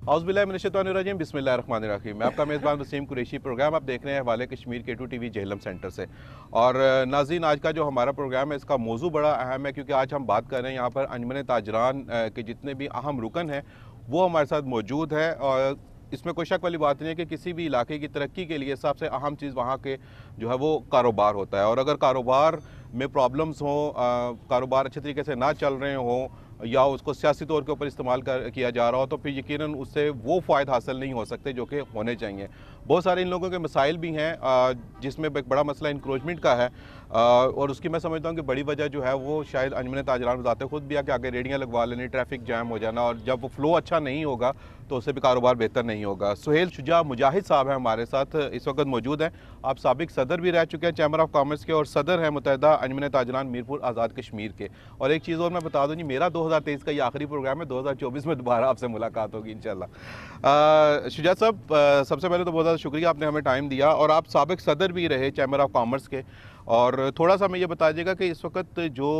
औज़ुबिल्लाहि बिस्मिल्लाहिर्रहमानिर्रहीम। मैं आपका मेज़बान वसीम कुरैशी। प्रोग्राम आप देख रहे हैं हवाले Kashmir K2 TV Jhelum centre से। और नाज़रीन, आज का जो हमारा प्रोग्राम है इसका मौजू बड़ा अहम है, क्योंकि आज हम बात कर रहे हैं यहाँ पर अंजुमन ताजरान के जितने भी अहम रुकन हैं वो हमारे साथ मौजूद है। और इसमें कोई शक वाली बात नहीं है कि किसी भी इलाके की तरक्की के लिए सबसे अहम चीज़ वहाँ के जो है वो कारोबार होता है। और अगर कारोबार में प्रॉब्लम्स हों, कारोबार अच्छे तरीके से ना चल रहे हों या उसको सियासी तौर के ऊपर इस्तेमाल किया जा रहा हो, तो फिर यकीनन उससे वो फ़ायदा हासिल नहीं हो सकते जो कि होने चाहिए। बहुत सारे इन लोगों के मसाइल भी हैं, जिसमें एक बड़ा मसला इंक्रोचमेंट का है। और उसकी मैं समझता हूँ कि बड़ी वजह जो है वो शायद अंजुमन ताजरान बताते खुद भी है कि आगे रेडियाँ लगवा लेनी, ट्रैफिक जैम हो जाना, और जब वो फ्लो अच्छा नहीं होगा तो उससे भी कारोबार बेहतर नहीं होगा। सुहेल शुजा मुजाहिद साहब हैं हमारे साथ इस वक्त मौजूद हैं। आप साबिक सदर भी रह चुके हैं चैम्बर ऑफ कॉमर्स के, और सदर हैं मुत्तहिदा अंजुमन ताजरान मीरपुर आज़ाद कश्मीर के। और एक चीज़ और मैं बता दूँ जी, मेरा 2023 का ये आखिरी प्रोग्राम है, 2024 में दोबारा आपसे मुलाकात होगी इंशाल्लाह। शुजा साहब, सबसे पहले तो बहुत ज़्यादा शुक्रिया, आपने हमें टाइम दिया। और आप साबिक सदर भी रहे चैम्बर ऑफ कॉमर्स के। और थोड़ा सा मैं ये बता दीजिएगा कि इस वक्त जो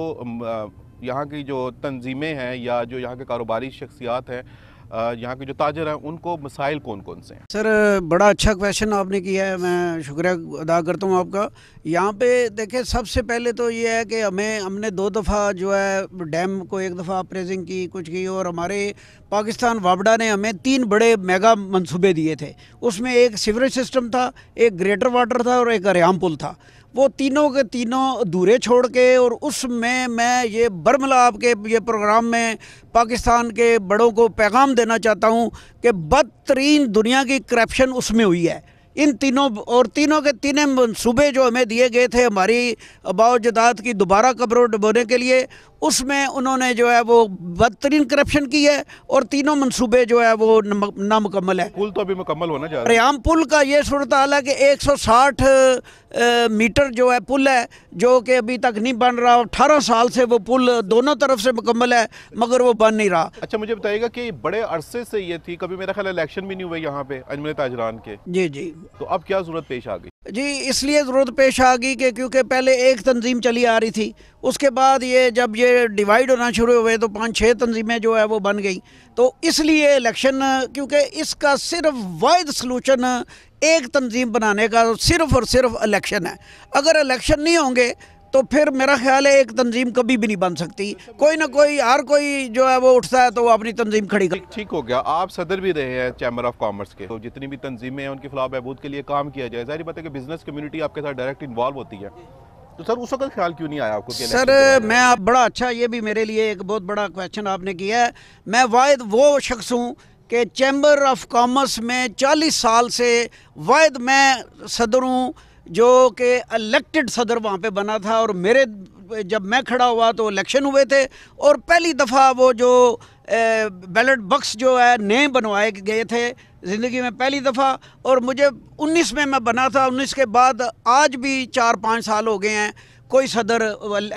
यहाँ की जो तंजीमें हैं या जो यहाँ के कारोबारी शख्सियात हैं, यहाँ के जो ताजर हैं, उनको मसाइल कौन कौन से हैं? सर, बड़ा अच्छा क्वेश्चन आपने किया है, मैं शुक्रिया अदा करता हूँ आपका। यहाँ पे देखें, सबसे पहले तो ये है कि हमने 2 दफ़ा जो है डैम को, एक दफ़ा अप्रेजिंग की, कुछ की, और हमारे पाकिस्तान वापडा ने हमें 3 बड़े मेगा मंसूबे दिए थे। उसमें एक सीवरेज सिस्टम था, एक ग्रेटर वाटर था और एक अरियाम पुल था। वो तीनों के तीनों अधूरे छोड़ के, और उसमें मैं ये बरमला आपके ये प्रोग्राम में पाकिस्तान के बड़ों को पैगाम देना चाहता हूँ कि बदतरीन दुनिया की करप्शन उसमें हुई है। इन तीनों के तीनों मंसूबे जो हमें दिए गए थे हमारी आबाओ जदाद की दोबारा कब्रों डुबोने के लिए, उसमें उन्होंने जो है वो बदतरीन करप्शन की है, और तीनों मंसूबे जो है वो नामुकम्मल है। पुल तो अभी मुकम्मल होना जा रहा है। अरियाम पुल का ये सूरत हाल है कि 160 मीटर जो है पुल है, जो कि अभी तक नहीं बन रहा। 18 साल से वो पुल दोनों तरफ से मुकम्मल है, मगर वो बन नहीं रहा। अच्छा, मुझे बताइएगा कि बड़े अरसे से ये थी, कभी मेरा ख्याल इलेक्शन भी नहीं हुए यहाँ पे अंजुमन ताजरान के। जी जी। तो अब क्या ज़रूरत पेश आ गई? जी, इसलिए ज़रूरत पेश आ गई कि क्योंकि पहले एक तंजीम चली आ रही थी, उसके बाद जब ये डिवाइड होना शुरू हुए तो 5-6 तंजीमें जो है वो बन गई। तो इसलिए इलेक्शन, क्योंकि इसका सिर्फ वाहिद सलूशन एक तंजीम बनाने का सिर्फ और सिर्फ इलेक्शन है। अगर इलेक्शन नहीं होंगे तो फिर मेरा ख्याल है एक तंजीम कभी भी नहीं बन सकती। कोई ना कोई, हर कोई जो है वो उठता है तो वो अपनी तंजीम खड़ी कर। ठीक हो गया, आप सदर भी रहे हैं चैम्बर ऑफ कॉमर्स के, तो जितनी भी तंजीमें हैं उनकी फलाह बहबूद के लिए काम किया जाए। जाहिर बात है कि बिजनेस कम्युनिटी आपके साथ डायरेक्ट इन्वॉल्व होती है, तो सर उस वक्त ख्याल क्यों नहीं आया आपको? सर, मैं आप बड़ा अच्छा, ये भी मेरे लिए एक बहुत बड़ा क्वेश्चन आपने किया है। मैं वाहिद वो शख्स हूँ कि चैम्बर ऑफ कॉमर्स में 40 साल से वाहिद मैं सदर हूँ जो कि इलेक्टेड सदर वहाँ पे बना था। और जब मैं खड़ा हुआ तो इलेक्शन हुए थे, और पहली दफ़ा वो जो बैलेट बॉक्स जो है नए बनवाए गए थे ज़िंदगी में, पहली दफ़ा। और मुझे 19 में मैं बना था, 19 के बाद आज भी 4-5 साल हो गए हैं कोई सदर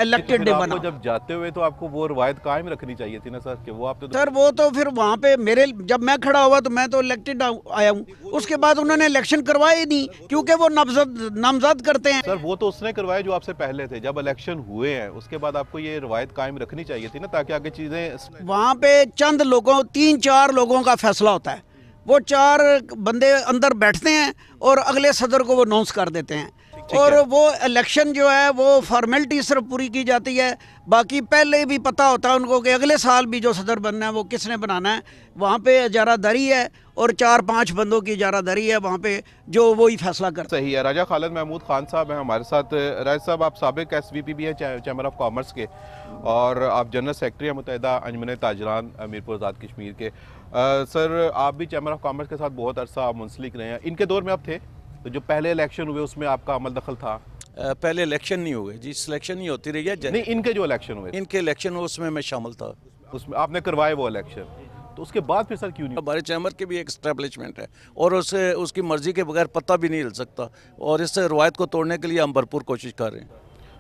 इलेक्टेड नहीं बना। जब जाते हुए तो आपको वो रवायत कायम रखनी चाहिए थी ना सर, कि वो आप सर, वो तो फिर वहाँ पे जब मैं खड़ा हुआ तो मैं तो इलेक्टेड आया हूँ। उसके बाद उन्होंने इलेक्शन करवाए ही नहीं, क्योंकि वो नामजद करते हैं। सर, वो तो उसने करवाए जो आपसे पहले थे। जब इलेक्शन हुए हैं उसके बाद आपको ये रवायत कायम रखनी चाहिए थी ना, ताकि आगे चीज़ें। वहाँ पे चंद लोगों, 3-4 लोगों का फैसला होता है। वो 4 बंदे अंदर बैठते हैं और अगले सदर को वो अनाउंस कर देते हैं, और वो इलेक्शन जो है वो फॉर्मेलिटी सिर्फ पूरी की जाती है। बाकी पहले भी पता होता है उनको कि अगले साल भी जो सदर बनना है वो किसने बनाना है। वहाँ पे इजारादारी है, और 4-5 बंदों की इजारादारी है वहाँ पे, जो वही फैसला करते हैं। सही है। राजा खालिद महमूद खान साहब हैं हमारे साथ। राजा साहब, आप साबिक SVP भी हैं चैम्बर ऑफ कॉमर्स के, और आप जनरल सेक्रेटरी हैं मुत्तहिदा अंजुमन ताजरान मीरपुर आज़ाद कश्मीर के। सर, आप भी चैम्बर ऑफ कॉमर्स के साथ बहुत अरसा मुंसलिक रहे हैं। इनके दौर में आप थे तो जो पहले इलेक्शन हुए उसमें आपका अमल दखल था? पहले इलेक्शन नहीं हुए जी, सिलेक्शन ही होती रही है। नहीं, इनके जो इलेक्शन हुए, इनके इलेक्शन हुए उसमें मैं शामिल था। उसमें आपने करवाए वो इलेक्शन, तो उसके बाद फिर सर क्यों नहीं? हमारे चैम्बर की भी एक एस्टेब्लिशमेंट है, और उसकी मर्जी के बगैर पत्ता भी नहीं हिल सकता, और इस रवायत को तोड़ने के लिए हम भरपूर कोशिश कर रहे हैं।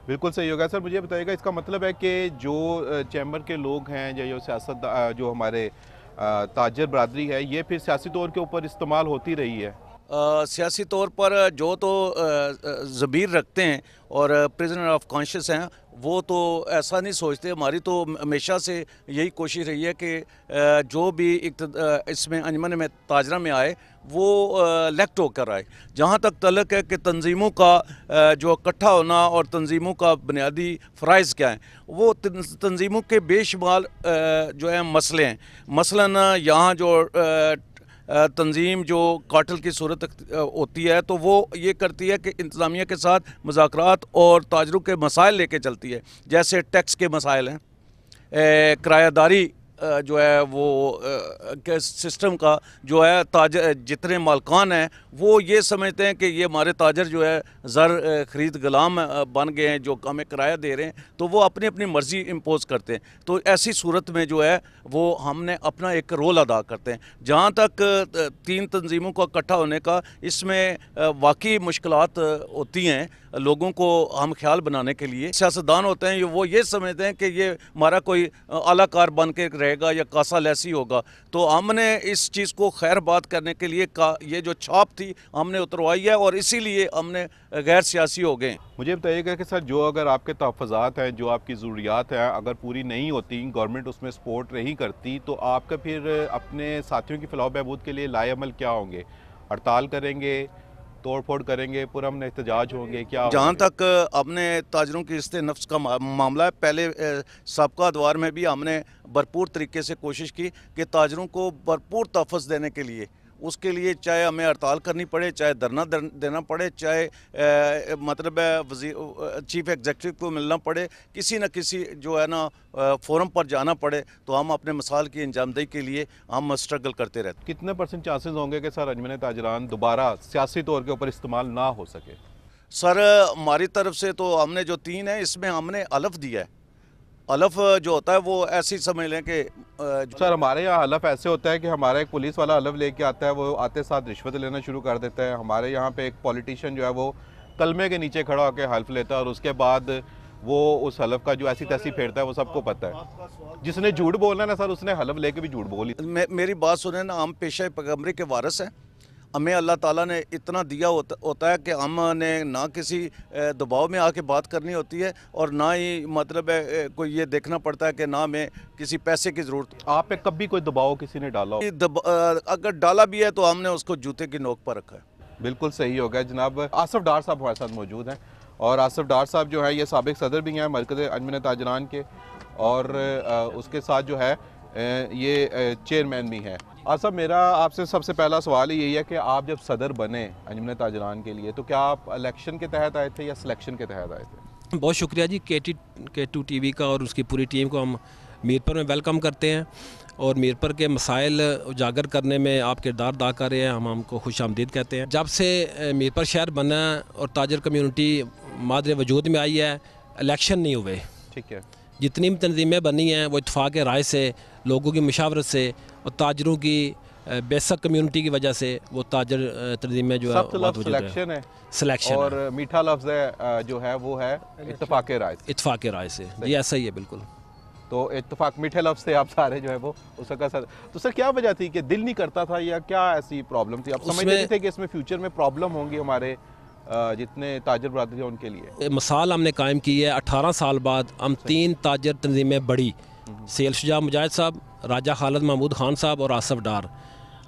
बिल्कुल सही होगा। सर, मुझे बताइएगा, इसका मतलब है कि जो चैम्बर के लोग हैं या सियासत जो हमारे ताजर बरादरी है, ये फिर सियासी तौर के ऊपर इस्तेमाल होती रही है? सियासी तौर पर जो तो ज़मीर रखते हैं और प्रिजनर ऑफ कॉन्शियस हैं, वो तो ऐसा नहीं सोचते। हमारी तो हमेशा से यही कोशिश रही है कि जो भी इसमें अंजमन में ताजरा में आए वो इलेक्ट होकर आए। जहाँ तक तल्लक है कि तंजीमों का जो इकट्ठा होना और तंजीमों का बुनियादी फ़राइज़ क्या हैं, वो तंजीमों के बेशुमार जो है मसले हैं। मसलन यहाँ जो तंजीम जो काटल की सूरत होती है तो वो ये करती है कि इंतज़ामिया के साथ मुज़ाकरात और ताजरों के मसाइल लेके चलती है। जैसे टैक्स के मसाइल हैं, किरायादारी जो है वो के सिस्टम का जो है ताजर जितने मालकान हैं वो ये समझते हैं कि ये हमारे ताजर जो है ज़र ख़रीद गुलाम बन गए हैं, जो हमें किराया दे रहे हैं, तो वो अपनी अपनी मर्ज़ी इम्पोज़ करते हैं। तो ऐसी सूरत में जो है वो हमने अपना एक रोल अदा करते हैं। जहाँ तक 3 तंजीमों का इकट्ठा होने का, इसमें वाकई मुश्किलात होती हैं लोगों को हम ख्याल बनाने के लिए। सियासतदान होते हैं वो ये समझते हैं कि ये हमारा कोई आलाकार बन के रहेगा या कासा लैसी होगा। तो हमने इस चीज़ को खैर बात करने के लिए ये जो छाप थी हमने उतरवाई है और इसीलिए हमने गैर सियासी हो गए। मुझे बताइएगा कि सर जो अगर आपके तहफ़्फ़ुज़ात हैं, जो आपकी ज़रूरियात हैं, अगर पूरी नहीं होती, गवर्नमेंट उसमें सपोर्ट नहीं करती, तो आपका फिर अपने साथियों की फ़लाह बहबूद के लिए लाएअमल क्या होंगे? हड़ताल करेंगे, तोड़ फोड़ करेंगे, पुरअमन एहतजाज होंगे, क्या? जहाँ तक अपने ताजरों की इस्ते नफ्स का मामला है, पहले साबका अदवार में भी हमने भरपूर तरीके से कोशिश की कि ताजरों को भरपूर तहफ़्फ़ुज़ देने के लिए, उसके लिए चाहे हमें हड़ताल करनी पड़े, चाहे धरना देना पड़े, चाहे मतलब है चीफ एग्जीक्यूटिव को मिलना पड़े, किसी न किसी जो है ना फोरम पर जाना पड़े, तो हम अपने मसाल की अंजामदही के लिए हम स्ट्रगल करते रहते। कितने % चांसेस होंगे कि सर अंजमन ताजरान दोबारा सियासी तौर के ऊपर इस्तेमाल ना हो सके? सर हमारी तरफ से तो हमने जो 3 है इसमें हमने हलफ दिया है। हलफ जो होता है वो ऐसे ही समझ लें कि सर हमारे यहाँ हलफ ऐसे होता है कि हमारा एक पुलिस वाला हलफ लेके आता है, वो आते साथ रिश्वत लेना शुरू कर देता है। हमारे यहाँ पे एक पॉलिटिशियन जो है वो कलमे के नीचे खड़ा होकर हल्फ लेता है और उसके बाद वो उस हलफ का जो ऐसी तैसी फेरता है, वो सबको पता है। जिसने झूठ बोलना है ना सर, उसने हलफ लेके भी झूठ बोली। मेरी बात सुने ना, हम पेशा पैगम्बरी के वारिस हैं। हमें अल्लाह ताला ने इतना दिया होता है कि हमने ना किसी दबाव में आके बात करनी होती है और ना ही मतलब है कोई ये देखना पड़ता है कि ना हमें किसी पैसे की ज़रूरत। आप पे कभी कोई दबाव किसी ने डाला हो? अगर डाला भी है तो हमने उसको जूते की नोक पर रखा है। बिल्कुल सही हो गया जनाब। आसफ डार साहब हमारे साथ मौजूद हैं और आसफ डार साहब जो है ये साबिक सदर भी हैं मरकज़ अंजमन ताजरान के और उसके साथ जो है ये चेयरमैन भी हैं। आसफ, मेरा आपसे सबसे पहला सवाल यही है कि आप जब सदर बने अंजमन ताजरान के लिए, तो क्या आप इलेक्शन के तहत आए थे या सिलेक्शन के तहत आए थे? बहुत शुक्रिया जी K2 TV का और उसकी पूरी टीम को हम मीरपुर में वेलकम करते हैं और मीरपुर के मसाइल उजागर करने में आप किरदार अदा कर रहे हैं, हम हमको खुश आमदीद कहते हैं। जब से मीरपुर शहर बना और ताजर कम्यूनिटी मादरे वजूद में आई है, इलेक्शन नहीं हुए। ठीक है। जितनी भी तंजीमें बनी हैं वो इत्तेफाक राय से, लोगों की मशावरत से और ताजरों की बेसक कम्यूनिटी की वजह से वो ताजर तंजीमें जो है सिलेक्शन है, सिलेक्शन और मीठा लफ्ज़ है जो है वो है इत्तेफाक राय से। इत्तेफाक राय से जी, ऐसा ही है बिल्कुल। तो इत्तेफाक मीठे लफ्ज़ से आप सारे जो है वो उसका सर। तो सर क्या वजह थी कि दिल नहीं करता था या क्या ऐसी प्रॉब्लम थी? आप समझते थे कि इसमें फ्यूचर में प्रॉब्लम होंगी हमारे जितने ताजर बरादरी हैं उनके लिए? मिसाल हमने कायम की है। 18 साल बाद हम 3 ताजर तंजीमें बड़ी, सेल शुजा मुजाहिद साहब, राजा खालिद महमूद खान साहब और आसफ डार,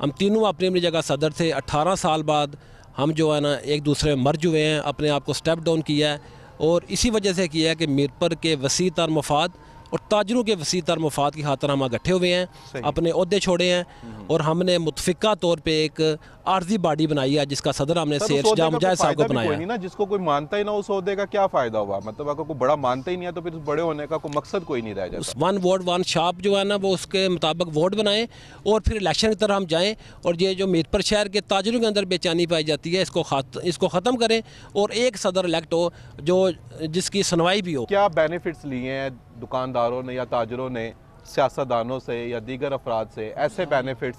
हम तीनों अपनी अपनी जगह सदर थे। 18 साल बाद हम जो है ना एक दूसरे में मर्ज हुए हैं, अपने आप को स्टेप डाउन किया है और इसी वजह से किया है कि मीरपुर के वसी तर मफाद और ताजरों के वसी तर मफाद की खातर हम इकट्ठे हुए हैं, अपने ओहदे छोड़े हैं और हमने मुतफिका तौर पे एक आर्जी बॉडी बनाई है जिसका सदर हमने सेल शुजा मुजाहिद साहब को बनाया है। ना जिसको कोई मानता ही ना उस ओहदे का क्या फ़ायदा हुआ? मतलब अगर कोई बड़ा मानता ही नहीं है तो फिर उस बड़े होने का कोई मकसद कोई नहीं रह जाता। 1 वोट 1 शॉप जो है ना वो उसके मुताबिक वोट बनाएं और फिर इलेक्शन की तरह हम जाएँ और ये जो मीरपुर शहर के ताजरों के अंदर बेचैनी पाई जाती है इसको ख़त्म करें और एक सदर इलेक्ट हो जो जिसकी सुनवाई भी हो। क्या बेनिफिट्स लिए हैं दुकानदारों ने या ताजरों ने सियासतदानों से या दीगर अफराद से, ऐसे बेनिफिट्स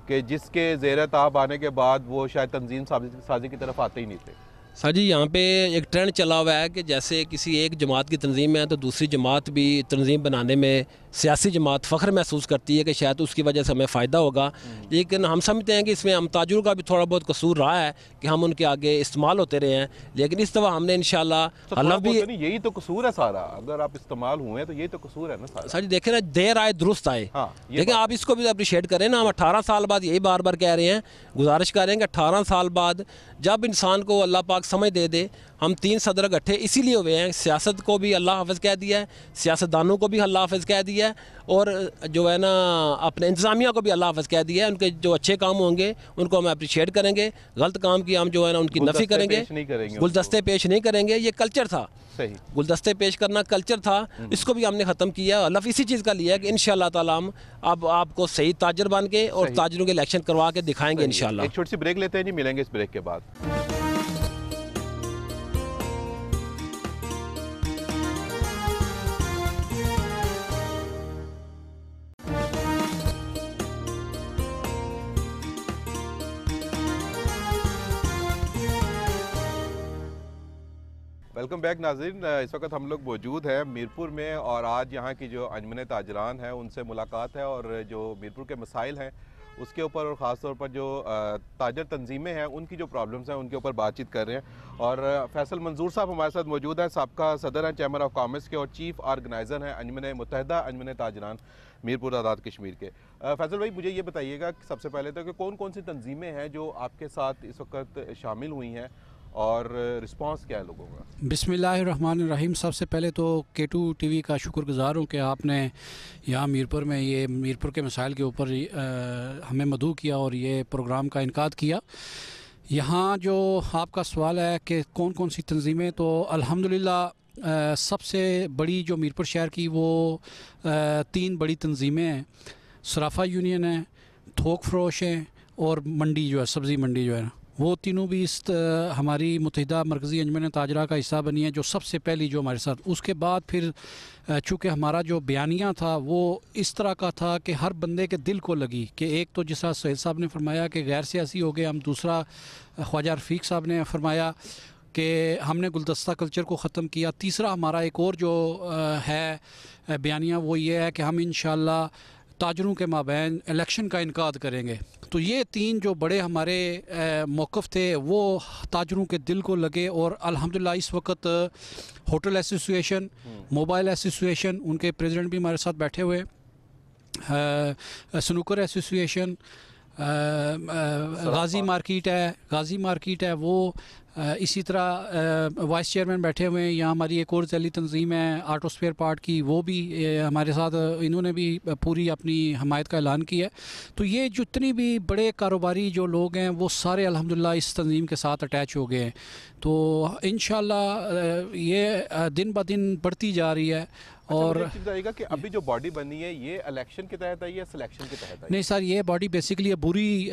कि जिसके ज़ेर ताब आने के बाद वो शायद तंजीम साजी की तरफ आते ही नहीं थे? सर जी, यहाँ पे एक ट्रेंड चला हुआ है कि जैसे किसी एक जमात की तंजीम है तो दूसरी जमात भी तंजीम बनाने में सियासी जमात फ़ख्र महसूस करती है कि शायद उसकी वजह से हमें फ़ायदा होगा, लेकिन हम समझते हैं कि इसमें हम ताजुर का भी थोड़ा बहुत कसूर रहा है कि हम उनके आगे इस्तेमाल होते रहे हैं। लेकिन इस दफ़ा हमने इंशाल्लाह तो हलफ भी, यही तो कसूर है सारा, अगर आप इस्तेमाल हुए हैं तो यही तो कसूर है ना सारा। सर जी देखें ना, देर आए दुरुस्त आए। हाँ, ये लेकिन बात आप इसको भी अप्रिशिएट करें ना, हम 18 साल बाद यही बार बार कह रहे हैं, गुजारिश कर रहे हैं कि 18 साल बाद जब इंसान को अल्लाह पाक समझ दे हम 3 सदर इकट्ठे इसीलिए हुए हैं, सियासत को भी अल्लाह हाफ़िज़ कह दिया है, सियासतदानों को भी अल्लाह हाफ़िज़ कह दिया है, और जो है ना अपने इंतज़ामिया को भी अल्लाह हाफ़िज़ कह दिया है। उनके जो अच्छे काम होंगे उनको हम अप्रिशिएट करेंगे, गलत काम की हम जो है ना उनकी नफ़ी करेंगे, गुलदस्ते पेश नहीं करेंगे। ये कल्चर था, सही गुलदस्ते पेश करना कल्चर था, इसको भी हमने ख़त्म किया। हलफ इसी चीज़ का लिया है कि इंशाअल्लाह ताला हम अब आपको सही ताजर बन के और ताजरों के इलेक्शन करवा के दिखाएंगे इंशाअल्लाह। एक छोटी सी ब्रेक लेते हैं जी, मिलेंगे इस ब्रेक के बाद। वेलकम बैक नाज़रीन, इस वक्त हम लोग मौजूद हैं मीरपुर में और आज यहाँ की जो अंजमन ताजरान है उनसे मुलाकात है और जो मीरपुर के मसाइल हैं उसके ऊपर और ख़ास तौर पर जो ताजर तंजीमें हैं उनकी जो प्रॉब्लम्स हैं उनके ऊपर बातचीत कर रहे हैं। और फैसल मंजूर साहब हमारे साथ मौजूद हैं, साबका सदर हैं चैम्बर ऑफ कॉमर्स के और चीफ ऑर्गेनाइज़र हैं अंजमन मुत्तहिदा अंजमन ताजरान मीरपुर आज़ाद कश्मीर के। फैसल भाई मुझे ये बताइएगा कि सबसे पहले तो कि कौन कौन सी तंजीमें हैं जो आपके साथ इस वक्त शामिल हुई हैं और रिस्पांस क्या है लोगों का? बिस्मिल्लाहिर्रहमानिर्रहीम। सबसे पहले तो K2 TV का शुक्रगुज़ार हूँ कि आपने यहाँ मीरपुर में ये मीरपुर के मसाइल के ऊपर हमें मदऊ किया और ये प्रोग्राम का इनकाद किया। यहाँ जो आपका सवाल है कि कौन कौन सी तंजीमें, तो अल्हम्दुलिल्लाह सबसे बड़ी जो मीरपुर शहर की वो 3 बड़ी तंजीमें हैं। सराफा यूनियन है, थोक फरोश हैं और मंडी जो है सब्ज़ी मंडी जो है ना, वो तीनों भी इस हमारी मुत्तहिदा मरकज़ी अंजमन ताजरा का हिस्सा बनी है, जो सबसे पहली जो हमारे साथ। उसके बाद फिर चूँकि हमारा जो बयानिया था वो इस तरह का था कि हर बंदे के दिल को लगी कि एक तो जिस सैयद साहब ने फरमाया कि गैर सियासी हो गए हम, दूसरा ख्वाजा रफ़ीक साहब ने फरमाया कि हमने गुलदस्ता कल्चर को ख़त्म किया, तीसरा हमारा एक और जो है बयानिया वो ये है कि हम इंशाअल्लाह ताजरों के माबैन इलेक्शन का इनकाद करेंगे। तो ये 3 जो बड़े हमारे मौक़िफ़ थे वो ताजरों के दिल को लगे और अल्हम्दुलिल्लाह इस वक्त होटल एसोसिएशन, मोबाइल एसोसिएशन, उनके प्रेसिडेंट भी हमारे साथ बैठे हुए, स्नूकर एसोसिएशन, गाज़ी मार्केट है वो, इसी तरह वाइस चेयरमैन बैठे हुए हैं। यहाँ हमारी एक और जैली तंजीम है आर्टो स्पेयर पार्ट की, वो भी हमारे साथ, इन्होंने भी पूरी अपनी हमायत का ऐलान किया है। तो ये जितनी भी बड़े कारोबारी जो लोग हैं वो सारे अल्हम्दुलिल्लाह इस तंजीम के साथ अटैच हो गए हैं। तो इंशाअल्लाह ये दिन ब दिन बढ़ती जा रही है। और बताइएगा कि अभी जो बॉडी बनी है ये इलेक्शन के तहत है या सिलेक्शन के तहत है? नहीं सर, ये बॉडी बेसिकली अबूरी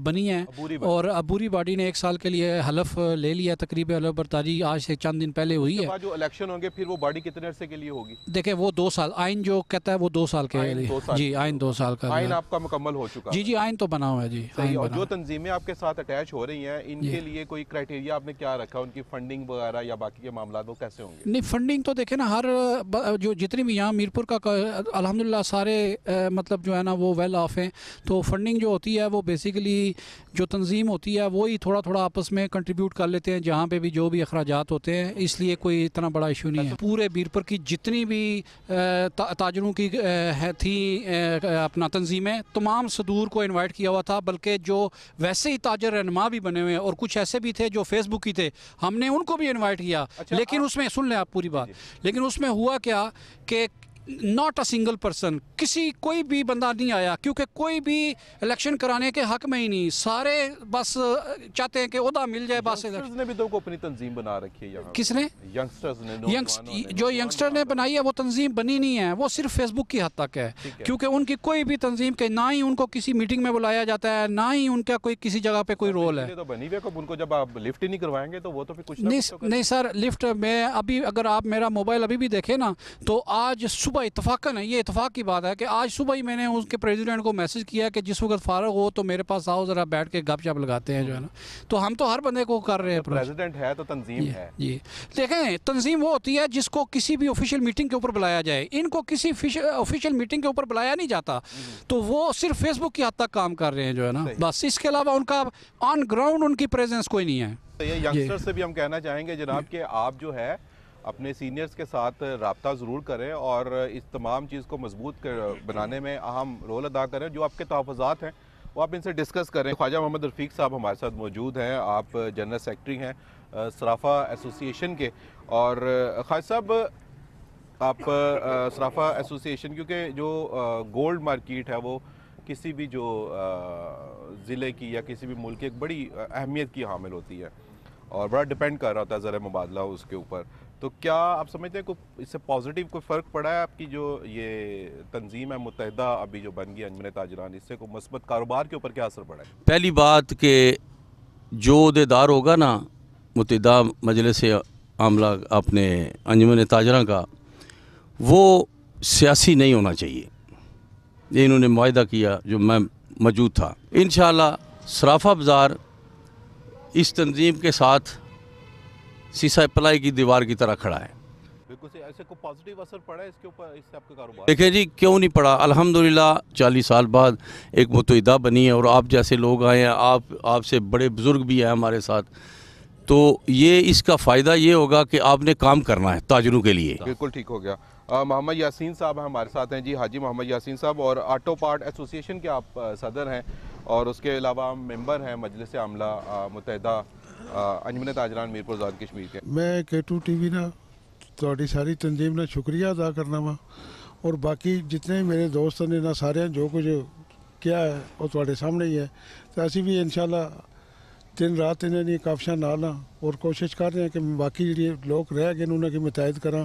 बनी है और अबूरी बॉडी ने 1 साल के लिए हलफ ले लिया, तकरीबन हलफ बर्तारी आज से चंद दिन पहले हुई है। जो इलेक्शन होंगे फिर वो बॉडी कितने अरसे के लिए होगी? देखिए वो 2 साल, आइन जो कहता है वो 2 साल के लिए जी, आइन 2 साल का। आइन आपका मुकम्मल हो चुका? जी, आइन तो बना हुआ है जी। और जो तंजीमें आपके साथ अटैच हो रही हैं इनके लिए कोई क्राइटेरिया आपने क्या रखा, उनकी फंडिंग वगैरह या बाकी के मामला वो कैसे होंगे? नहीं, फंडिंग तो देखे ना, हर जो जितनी भी यहाँ मीरपुर का अल्हम्दुलिल्लाह सारे मतलब जो है ना वो वेल ऑफ हैं। तो फंडिंग जो होती है वो बेसिकली जो तंजीम होती है वो ही थोड़ा थोड़ा आपस में कंट्रीब्यूट कर लेते हैं जहाँ पे भी जो भी अखराजात होते हैं, इसलिए कोई इतना बड़ा इशू नहीं है। पूरे मीरपुर की जितनी भी ताजरों की थी अपना तंजीमें, तमाम सदूर को इन्वाइट किया हुआ था, बल्कि जो वैसे ही ताजर रहनुमा भी बने हुए हैं और कुछ ऐसे भी थे जो फेसबुक ही थे, हमने उनको भी इन्वाइट किया। लेकिन उसमें सुन लें आप पूरी बात, लेकिन उसमें हुआ क्या कि नॉट अ सिंगल पर्सन, कोई भी बंदा नहीं आया, क्योंकि कोई भी इलेक्शन कराने के हक में ही नहीं, सारे बस चाहते हैं कि ओहदा मिल जाए। बस ने भी तो अपनी तंजीम बना रखी है यहाँ। किसने? यंगस्टर्स ने, जो यंगस्टर ने बनाई है वो तंजीम बनी नहीं है, वो सिर्फ फेसबुक की हद तक है, क्योंकि उनकी कोई भी तंजीम के ना ही उनको किसी मीटिंग में बुलाया जाता है, ना ही उनका कोई किसी जगह पे कोई रोल है। तो बनी हुई है, उनको जब आप लिफ्ट ही नहीं करवाएंगे तो वो तो फिर कुछ नहीं सर, लिफ्ट में अभी अगर आप मेरा मोबाइल अभी भी देखें ना तो आज सुबह इत्तफाकन है, ये इत्तफाक की बात है कि आज सुबह ही मैंने उसके प्रेसिडेंट को मैसेज किया कि जिस वक्त फारग हो तो मेरे पास आओ, ज़रा बैठ के गपशप लगाते हैं जो है ना। तो हम तो हर बंदे को कर रहे हैं। प्रेसिडेंट है तो तंजीम है जी देखें, तंजीम वो होती है जिसको किसी भी ऑफिशियल मीटिंग के ऊपर बुलाया जाए, इनको किसी ऑफिशियल मीटिंग के ऊपर बुलाया नहीं जाता, तो वो सिर्फ फेसबुक की हद तक काम कर रहे हैं जो है ना, बस। इसके अलावा उनका ऑन ग्राउंड उनकी प्रेजेंस कोई नहीं है। तो ये यंगस्टर से भी हम कहना चाहेंगे जनाब कि आप जो है अपने सीनियर्स के साथ रब्ता ज़रूर करें और इस तमाम चीज़ को मजबूत बनाने में अहम रोल अदा करें। जो आपके तहफ़्फ़ुज़ात हैं वो आप इनसे डिस्कस करें। ख्वाजा मोहम्मद रफ़ीक साहब हमारे साथ मौजूद हैं, आप जनरल सेक्रेटरी हैं सराफा एसोसिएशन के। और ख्वाजा साहब, आप सराफा एसोसिएशन, क्योंकि जो गोल्ड मार्केट है वो किसी भी जो ज़िले की या किसी भी मुल्क की एक बड़ी अहमियत की हामिल होती है और बड़ा डिपेंड कर रहा होता है ज़र मुबादला उसके ऊपर। तो क्या आप समझते हैं कोई इससे पॉजिटिव कोई फ़र्क पड़ा है आपकी जो ये तंजीम है मुत्तहिदा अभी जो बन गई अंजुमन ताजरान, इससे कोई मस्बत कारोबार के ऊपर क्या असर पड़ा है? पहली बात कि जो अहदेदार होगा ना मुत्तहिदा मजलिस आमला अपने अंजुमन ताजरान का, वो सियासी नहीं होना चाहिए। ये इन्होंने मुआहदा किया जो मैं मौजूद था। इंशाअल्लाह सराफा बाज़ार इस तंजीम के साथ सीसा पलाई की दीवार की तरह खड़ा है। बिल्कुल से ऐसे कोई पॉजिटिव असर पड़ा है इसके ऊपर, इससे आपका कारोबार? देखिए जी, क्यों नहीं पड़ा। अल्हम्दुलिल्लाह 40 साल बाद एक मुत्तहिदा बनी है और आप जैसे लोग आए हैं, आपसे बड़े बुज़ुर्ग भी हैं हमारे साथ, तो ये इसका फ़ायदा ये होगा कि आपने काम करना है ताजरों के लिए। बिल्कुल ठीक हो गया। मोहम्मद यासीन साहब हमारे साथ हैं जी, हाजी मोहम्मद यासीन साहब, और ऑटो पार्ट एसोसिएशन के आप सदर हैं और उसके अलावा मेंबर हैं मजलिस आमला मुत्तहिदा अंजुमन ताजरान मीरपुर आज़ाद कश्मीर के। मैं K2 TV ना ਤੁਹਾਡੀ ਸਾਰੀ ਤਨਜ਼ੀਮ ਨਾਲ ਸ਼ੁਕਰੀਆ ਅਦਾ ਕਰਨਾ ਵਾ, ਔਰ ਬਾਕੀ ਜਿਤਨੇ ਮੇਰੇ ਦੋਸਤ ਨੇ ਨਾ ਸਾਰਿਆਂ ਜੋ ਕੁਝ ਕਿਹਾ ਹੈ ਉਹ ਤੁਹਾਡੇ ਸਾਹਮਣੇ ਹੀ ਹੈ। ਤੇ ਅਸੀਂ ਵੀ ਇਨਸ਼ਾਅੱਲਾ दिन रात इन्हें दी काफिशां नाल और कोशिश कर रहे हैं कि बाकी जी लोग रह गए उन्होंने की मुतैद करा।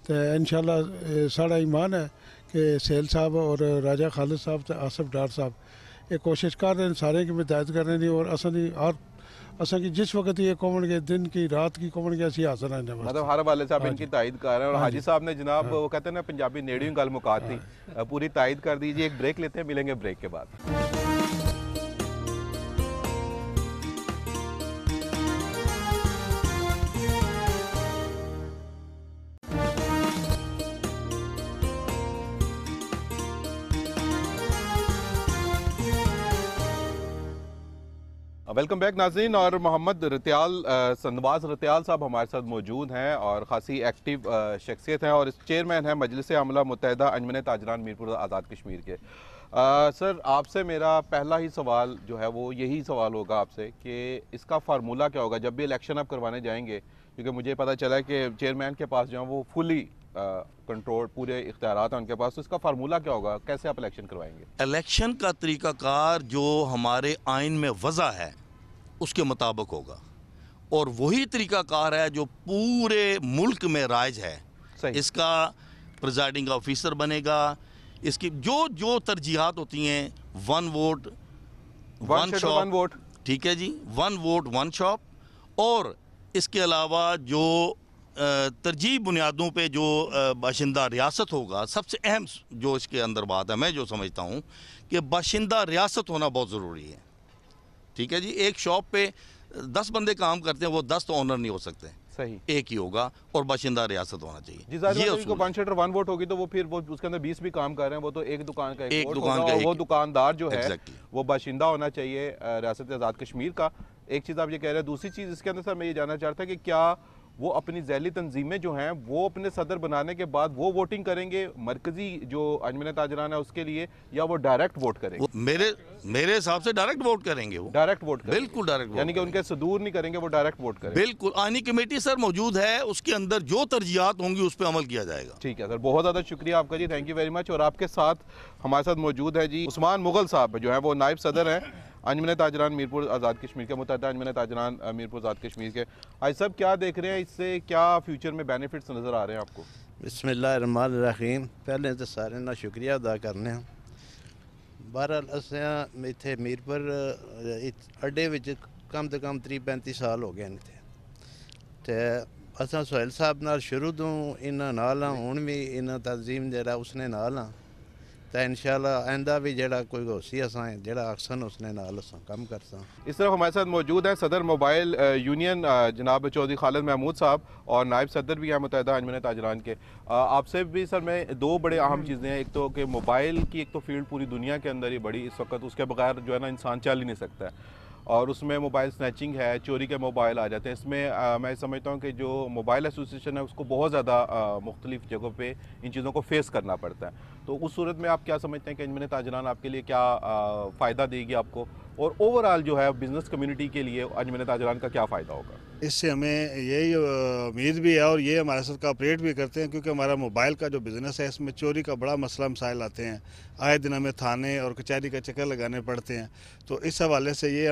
तो इंशाअल्लाह साड़ा ईमान है कि सैल साहब और राजा खालिद साहब तो आसिफ डार साहब ये कोशिश कर रहे हैं सारे की मुतैद करने की, और असा की जिस वक्त ये कौन के दिन की रात की कौन के असी हासिल है। मतलब हर वाले साहब इनकी तायद कर रहे हैं और हाजी साहब ने जनाब वो कहते हैं ना पंजाबी नेड़ी गल मुका दी, पूरी तायद कर दीजिए। एक ब्रेक लेते हैं, मिलेंगे ब्रेक के बाद। वेलकम बैक नाज़रीन। और मोहम्मद रतियाल नवाज़ रतियाल साहब हमारे साथ मौजूद हैं और ख़ासी एक्टिव शख्सियत हैं और चेयरमैन हैं मजलिस आमला मुत्तहिदा अंजुमन ताजरान मीरपुर आज़ाद कश्मीर के। सर, आपसे मेरा पहला ही सवाल जो है वो यही सवाल होगा आपसे कि इसका फार्मूला क्या होगा जब भी इलेक्शन आप करवाने जाएंगे, क्योंकि मुझे पता चला है कि चेयरमैन के पास जो है वो फुली कंट्रोल पूरे इख्तियारात हैं उनके पास, तो इसका फार्मूला क्या होगा, कैसे आप इलेक्शन करवाएंगे? इलेक्शन का तरीक़ाकार जो हमारे आइन में वज़ा है उसके मुताबिक होगा और वही तरीक़ाकार है जो पूरे मुल्क में राइज है। इसका प्रिजाइडिंग ऑफिसर बनेगा, इसकी जो जो तरजीहात होती हैं, वन वोट वन शॉप, ठीक है जी, वन वोट वन शॉप, और इसके अलावा जो तरजीह बुनियादों पे जो बाशिंदा रियासत होगा, सबसे अहम जो इसके अंदर बात है मैं जो समझता हूँ कि बाशिंदा रियासत होना बहुत ज़रूरी है। ठीक है जी, एक शॉप पे 10 बंदे काम करते हैं, वो 10 तो ऑनर नहीं हो सकते, सही एक ही होगा और बाशिंदा रियासत होना चाहिए। जी, वन शटर वन वोट होगी तो वो फिर वो उसके अंदर 20 भी काम कर रहे हैं, वो तो एक दुकान का एक दुकान का वो दुकानदार जो है वो बाशिंदा होना चाहिए रियासत आज़ाद कश्मीर का। एक चीज़ आप ये कह रहे हैं। दूसरी चीज़ इसके अंदर सर मैं ये जानना चाहता कि क्या वो अपनी ज़ैली तंजीमें जो हैं वो अपने सदर बनाने के बाद वो वोटिंग करेंगे मरकजी जो अंजुमन ताजरान है उसके लिए, या वो डायरेक्ट वोट करेंगे? मेरे हिसाब से डायरेक्ट वोट करेंगे। वो डायरेक्ट वोट करेंगे, बिल्कुल डायरेक्ट, यानी कि उनके सदूर नहीं करेंगे, वो डायरेक्ट वोट करेंगे। बिल्कुल, आईनी कमेटी सर मौजूद है, उसके अंदर जो तरजीहात होंगी उस पर अमल किया जाएगा। ठीक है सर, बहुत ज़्यादा शुक्रिया आपका जी, थैंक यू वेरी मच। और आपके साथ हमारे साथ मौजूद है जी उस्मान मुगल साहब जो है वो नायब सदर हैं अंजुमन ताजरान मीरपुर आज़ाद कश्मीर के, मुत्तहिदा अंजुमन ताजरान मीरपुर आज़ाद कश्मीर के। आज सब क्या देख रहे हैं, इससे क्या फ्यूचर में बेनिफिट्स नज़र आ रहे हैं आपको? बिस्मिल्लाहिर्रहमानिर्रहीम, पहले तो सारे ना शुक्रिया अदा करने। बहरहाल असें इत्थे मीरपुर अड्डे विच कम से कम 30-35 साल हो गए इत्थे, ते असां सोहेल साहब नाल शुरू तो इन्हां नाल हां, हुण भी इन्हां तंजीम जिहड़ा उसने नाल हां, तो इंशाल्लाह आइंदा भी जिहड़ा कोई होसी असां जिहड़ा अक्सन उसने नाल असां काम करसां। इस तरफ हमारे साथ मौजूद हैं सदर मोबाइल यूनियन जनाब चौधरी खालिद महमूद साहब और नायब सदर भी हैं मुत्तहिदा अंजुमन ताजरान के। आपसे भी सर मैं दो बड़े अहम चीज़ें हैं, एक तो कि मोबाइल की एक तो फील्ड पूरी दुनिया के अंदर ही बड़ी इस वक्त, उसके बगैर जो है ना इंसान चल ही नहीं सकता है, और उसमें मोबाइल स्नैचिंग है, चोरी के मोबाइल आ जाते हैं। इसमें मैं समझता हूँ कि जो मोबाइल एसोसिएशन है उसको बहुत ज़्यादा मुख्तलिफ जगहों पे इन चीज़ों को फेस करना पड़ता है। तो उस सूरत में आप क्या समझते हैं कि अंजुमन ताजरान आपके लिए क्या फ़ायदा देगी आपको, और ओवरऑल जो है बिज़नेस कम्युनिटी के लिए अंजुमन ताजरान का क्या फ़ायदा होगा? इससे हमें यही उम्मीद भी है और ये हमारे साथ कोऑपरेट भी करते हैं, क्योंकि हमारा मोबाइल का जो बिज़नेस है इसमें चोरी का बड़ा मसला मसाइल आते हैं, आए दिन हमें थाने और कचहरी का चक्कर लगाने पड़ते हैं। तो इस हवाले से ये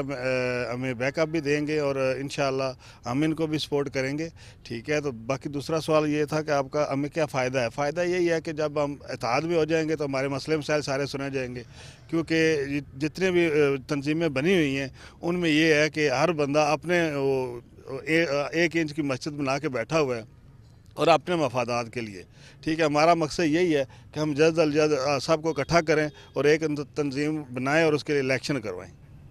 हमें बैकअप भी देंगे और इंशाअल्लाह हम इनको भी सपोर्ट करेंगे। ठीक है, तो बाकी दूसरा सवाल ये था कि आपका हमें क्या फ़ायदा है। फ़ायदा यही है कि जब हम इत्तेहाद में हो जाएंगे तो हमारे मसले मसाइल सारे सुने जाएंगे, क्योंकि जितने भी तंजीमें बनी हुई हैं उनमें ये है कि हर बंदा अपने एक इंच की मस्जिद बना के बैठा हुआ है और अपने मफादात के लिए। ठीक है, हमारा मकसद यही है कि हम जल्द अज जल्द सबको इकट्ठा करें और एक तंजीम बनाएं और उसके लिए इलेक्शन करवाएं।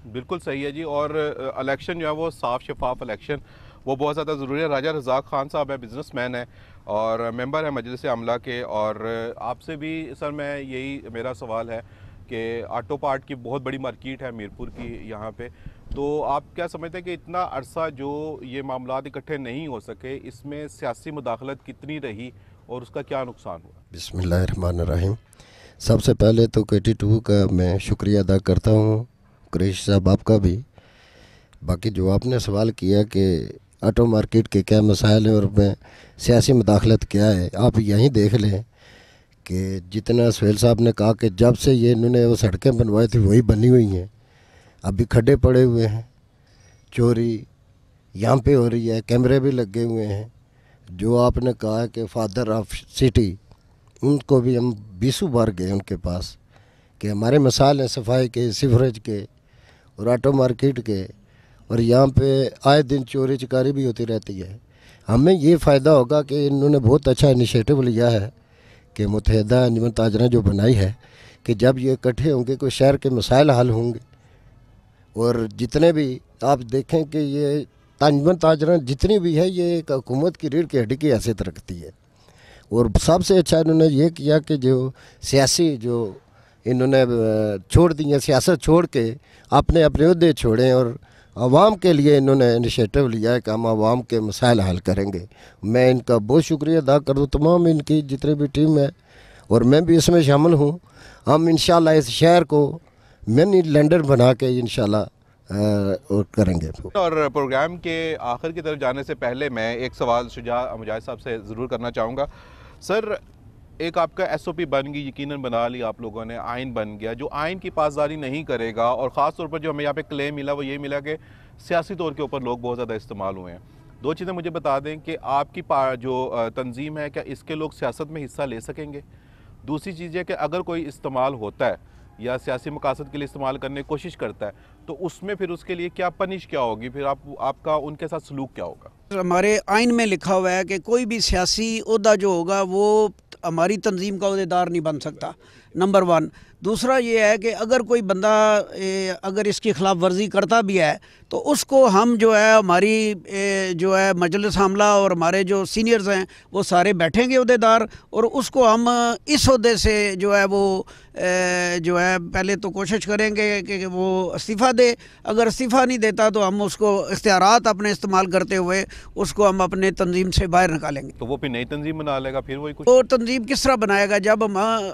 बिल्कुल सही है जी, और इलेक्शन जो है वो साफ शफाफ इलेक्शन वो बहुत ज़्यादा ज़रूरी है। राजा रज़ाक खान साहब है, बिजनेसमैन है और मेंबर है मजलिस अमला के, और आपसे भी सर मैं यही मेरा सवाल है कि ऑटो पार्ट की बहुत बड़ी मार्केट है मीरपुर की यहाँ पे, तो आप क्या समझते हैं कि इतना अरसा जो ये मामलात इकट्ठे नहीं हो सके, इसमें सियासी मुदाखलत कितनी रही और उसका क्या नुकसान हुआ? बिस्मिल्लाहिर्रहमानिर्रहीम। सबसे पहले तो KT2 का मैं शुक्रिया अदा करता हूँ, कुरैशी साहब आपका भी। बाकी जो आपने सवाल किया कि ऑटो मार्केट के क्या मसाइल हैं और में सियासी मुदाखलत क्या है, आप यहीं देख लें कि जितना सोहेल साहब ने कहा कि जब से ये इन्होंने वो सड़कें बनवाई थी वही बनी हुई हैं, अभी खड्डे पड़े हुए हैं, चोरी यहाँ पे हो रही है, कैमरे भी लगे हुए हैं। जो आपने कहा कि फादर ऑफ सिटी, उनको भी हम 20 बार गए उनके पास कि हमारे मसाइल हैं सफाई के, सीवरेज के और ऑटो मार्केट के, और यहाँ पे आए दिन चोरी चकारी भी होती रहती है। हमें ये फ़ायदा होगा कि इन्होंने बहुत अच्छा इनिशिएटिव लिया है कि मुत्तहिदा अंजुमन ताजरान जो बनाई है कि जब ये इकट्ठे होंगे कोई शहर के मसाइल हल होंगे, और जितने भी आप देखें कि ये अंजुमन ताजरान जितनी भी है ये एक हुकूमत की रीढ़ की हड्डी की हैसियत रखती है। और सबसे अच्छा इन्होंने ये किया कि जो सियासी जो इन्होंने छोड़ दी है, सियासत छोड़ के अपने अपने उहदे छोड़ें और आवाम के लिए इन्होंने इनिशिएटिव लिया है कि हम आवाम के मसाइल हल करेंगे। मैं इनका बहुत शुक्रिया अदा कर दूँ, तमाम इनकी जितनी भी टीम है और मैं भी इसमें शामिल हूँ। हम इंशाल्लाह इस शहर को मिनी लंदन बना के इंशाल्लाह करेंगे। और प्रोग्राम के आखिर की तरफ जाने से पहले मैं एक सवाल शुजा मुजाहिद साहब से ज़रूर करना चाहूँगा। सर, एक आपका SOP बन गई, यकीनन बना ली आप लोगों ने, आइन बन गया, जो आइन की पासदारी नहीं करेगा, और ख़ास तौर पर जो हमें यहाँ पे क्लेम मिला वो ये मिला कि सियासी तौर के ऊपर लोग बहुत ज़्यादा इस्तेमाल हुए हैं। दो चीज़ें मुझे बता दें कि आपकी जो तंजीम है, क्या इसके लोग सियासत में हिस्सा ले सकेंगे? दूसरी चीज़ है कि अगर कोई इस्तेमाल होता है या सियासी मकासद के लिए इस्तेमाल करने की कोशिश करता है, तो उसमें फिर उसके लिए क्या पनिश क्या होगी, फिर आपका उनके साथ सलूक क्या होगा? हमारे आइन में लिखा हुआ है कि कोई भी सियासी ओहदा जो होगा वो हमारी तंजीम का ओहदेदार नहीं बन सकता, नंबर 1। दूसरा ये है कि अगर कोई बंदा अगर इसकी खिलाफ वर्जी करता भी है तो उसको हम जो है हमारी जो है मजलिस अमला और हमारे जो सीनियर्स हैं वो सारे बैठेंगे ओहदेदार, और उसको हम इस ओहदे से जो है वो जो है पहले तो कोशिश करेंगे कि वो इस्तीफ़ा दे। अगर इस्तीफ़ा नहीं देता तो हम उसको इख्तियारात अपने इस्तेमाल करते हुए उसको हम अपने तंजीम से बाहर निकालेंगे। तो वो फिर नई तंजीम बना लेगा, फिर वही कुछ? तो तंजीम किस तरह बनाएगा? जब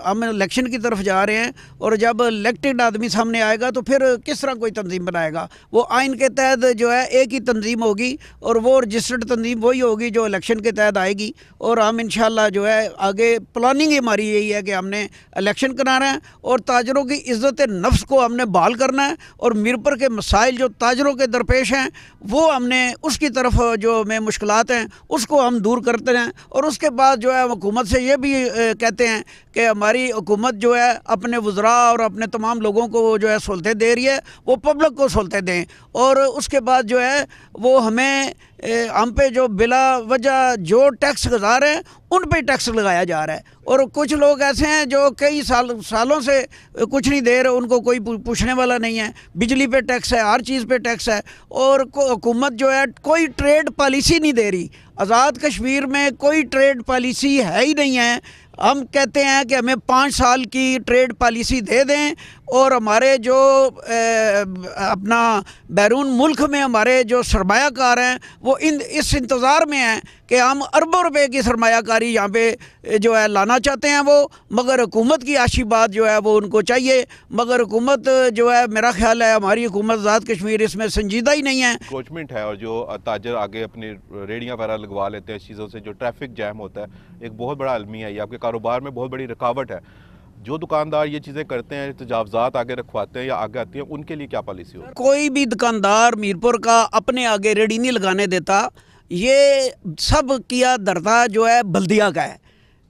हम इलेक्शन की तरफ जा रहे हैं और जब इलेक्टेड आदमी सामने आएगा तो फिर किस तरह कोई तंजीम बनाएगा? वो आइन के तहत जो है एक ही तंजीम होगी और वो रजिस्टर्ड तंजीम वही होगी जो इलेक्शन के तहत आएगी। और हम इंशाल्लाह जो है आगे प्लानिंग हमारी यही है कि हमने इलेक्शन कराना है और ताजरों की इज़्ज़त नफ्स को हमने बहाल करना है, और मीरपुर के मसाइल जो ताजरों के दरपेश हैं वो हमने उसकी तरफ जो में मुश्किलात हैं उसको हम दूर करते हैं। और उसके बाद जो है हुकूमत से ये भी कहते हैं कि हमारी हुकूमत जो है अपने वज़रा और अपने तमाम लोगों को जो है सहूलतें दे रही है, वो पब्लिक को सहूलतें दें। और उसके बाद जो है वो हमें हम पे जो बिला वजह जो टैक्स गुजार हैं उन पे टैक्स लगाया जा रहा है। और कुछ लोग ऐसे हैं जो कई सालों से कुछ नहीं दे रहे, उनको कोई पूछने वाला नहीं है। बिजली पे टैक्स है, हर चीज़ पे टैक्स है। और हुकूमत जो है कोई ट्रेड पॉलिसी नहीं दे रही। आज़ाद कश्मीर में कोई ट्रेड पॉलिसी है ही नहीं है। हम कहते हैं कि हमें 5 साल की ट्रेड पॉलिसी दे दें और हमारे जो अपना बैरून मुल्क में हमारे जो सरमायाकार हैं वो इस इंतज़ार में हैं कि हम अरबों रुपए की सरमायाकारी यहाँ पे जो है लाना चाहते हैं वो, मगर हुकूमत की आशी बात जो है वो उनको चाहिए। मगर हुकूमत जो है, मेरा ख्याल है हमारी हुकूमत आज़ाद कश्मीर इसमें संजीदा ही नहीं है। इंक्रोचमेंट है और जो ताजर आगे अपनी रेडियाँ वगैरह लगवा लेते हैं, इस चीज़ों से जो ट्रैफिक जैम होता है एक बहुत बड़ा अलमिया है, ये आपके कारोबार में बहुत बड़ी रुकावट है। जो दुकानदार ये चीज़ें करते हैं, तजावज़ात आगे रखवाते हैं या आगे आती हैं, उनके लिए क्या पॉलिसी हो? कोई भी दुकानदार मीरपुर का अपने आगे रेडी नहीं लगाने देता। ये सब किया धरता जो है बल्दिया का है,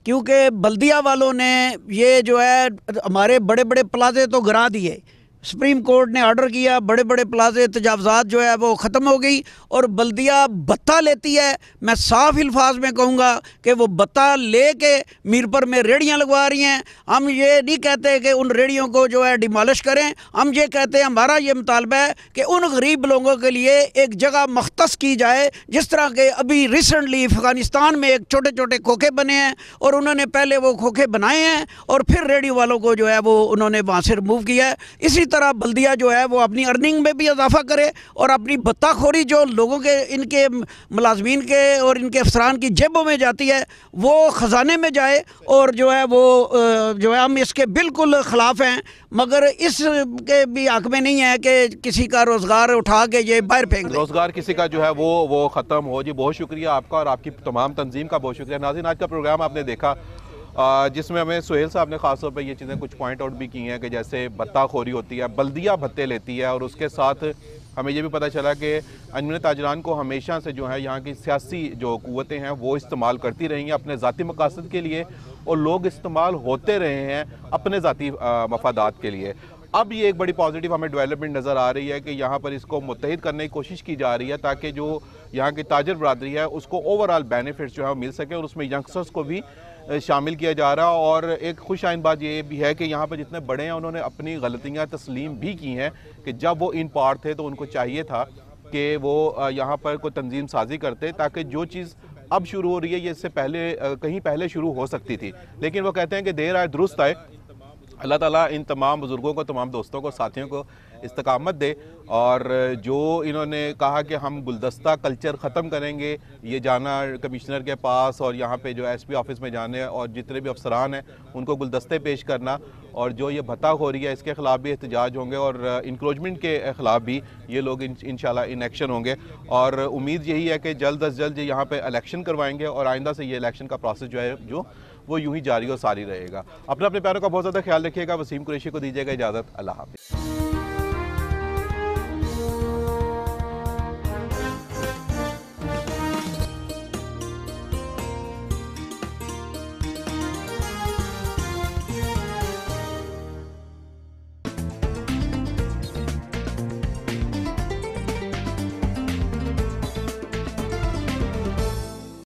क्योंकि बल्दिया वालों ने ये जो है हमारे बड़े बड़े प्लाजे तो गिरा दिए। सुप्रीम कोर्ट ने ऑर्डर किया, बड़े बड़े प्लाजे तजावज़ात जो है वो ख़त्म हो गई और बल्दिया भत्ता लेती है। मैं साफ अल्फाज में कहूँगा कि वो भत्ता ले के मीरपुर में रेड़ियाँ लगवा रही हैं। हम ये नहीं कहते कि उन रेड़ियों को जो है डिमॉलिश करें, हम ये कहते हैं, हमारा ये मुतालबा है कि उन गरीब लोगों के लिए एक जगह मख्तस की जाए। जिस तरह के अभी रिसेंटली अफ़गानिस्तान में एक छोटे छोटे खोखे बने हैं और उन्होंने पहले वो खोखे बनाए हैं और फिर रेडियो वालों को जो है वो उन्होंने वहाँ से रिमूव किया है। इसी तरह बल्दिया जो है वो अपनी अर्निंग में भी इजाफा करे और अपनी भत्ताखोरी जो लोगों के, इनके मुलाजमीन के और इनके अफसरान की जेबों में जाती है वो ख़जाने में जाए। और जो है वो जो है हम इसके बिल्कुल ख़िलाफ़ हैं, मगर इसके भी हक़ में नहीं है कि किसी का रोज़गार उठा के ये बाहर फेंक दे। रोज़गार किसी का जो है वो ख़त्म हो। जी बहुत शुक्रिया आपका और आपकी तमाम तंजीम का बहुत शुक्रिया। नाज़रीन, आज का प्रोग्राम आपने देखा जिसमें हमें सुहेल साहब ने ख़ास तौर पर ये चीज़ें कुछ पॉइंट आउट भी की हैं कि जैसे भत्ताखोरी होती है, बल्दिया भत्ते लेती है और उसके साथ हमें ये भी पता चला कि अंजुमन ताजरान को हमेशा से जो है यहाँ की सियासी जो क़ुव्वतें हैं वो इस्तेमाल करती रही हैं अपने ज़ाती मकासद के लिए और लोग इस्तेमाल होते रहे हैं अपने ज़ाती मफादात के लिए। अब ये एक बड़ी पॉजिटिव हमें डेवलपमेंट नज़र आ रही है कि यहाँ पर इसको मुत्तहिद करने की कोशिश की जा रही है ताकि जो यहाँ की ताजर बरादरी है उसको ओवरऑल बेनिफिट्स जो है मिल सके और उसमें यंगस्टर्स को भी शामिल किया जा रहा है। और एक खुश आइन बात ये भी है कि यहाँ पर जितने बड़े हैं उन्होंने अपनी गलतियाँ तस्लीम भी की हैं कि जब वो इन पार थे तो उनको चाहिए था कि वो यहाँ पर कोई तंजीम साजी करते ताकि जो चीज़ अब शुरू हो रही है ये इससे पहले कहीं पहले शुरू हो सकती थी। लेकिन वो कहते हैं कि देर आए दुरुस्त आए। अल्लाह ताला इन तमाम बुज़ुर्गों को, तमाम दोस्तों को, साथियों को इस्तकामत दे। और जो इन्होंने कहा कि हम गुलदस्ता कल्चर ख़त्म करेंगे, ये जाना कमिश्नर के पास और यहाँ पे जो एसपी ऑफिस में जाने और जितने भी अफसरान हैं उनको गुलदस्ते पेश करना और जो ये भत्ताखोरी है इसके ख़िलाफ़ भी एहतजाज होंगे और इंक्रोचमेंट के ख़िलाफ़ भी ये लोग इंशाल्लाह इन एक्शन होंगे। और उम्मीद यही है कि जल्द अज जल्द यहाँ पर इलेक्शन करवाएँगे और आइंदा से ये इलेक्शन का प्रोसेस जो है जो वो यूँ ही जारी और सारी रहेगा। अपने प्यारों का बहुत ज़्यादा ख्याल रखिएगा। वसीम कुरैशी को दीजिएगा इजाज़त। अल्लाह हाफ़िज़।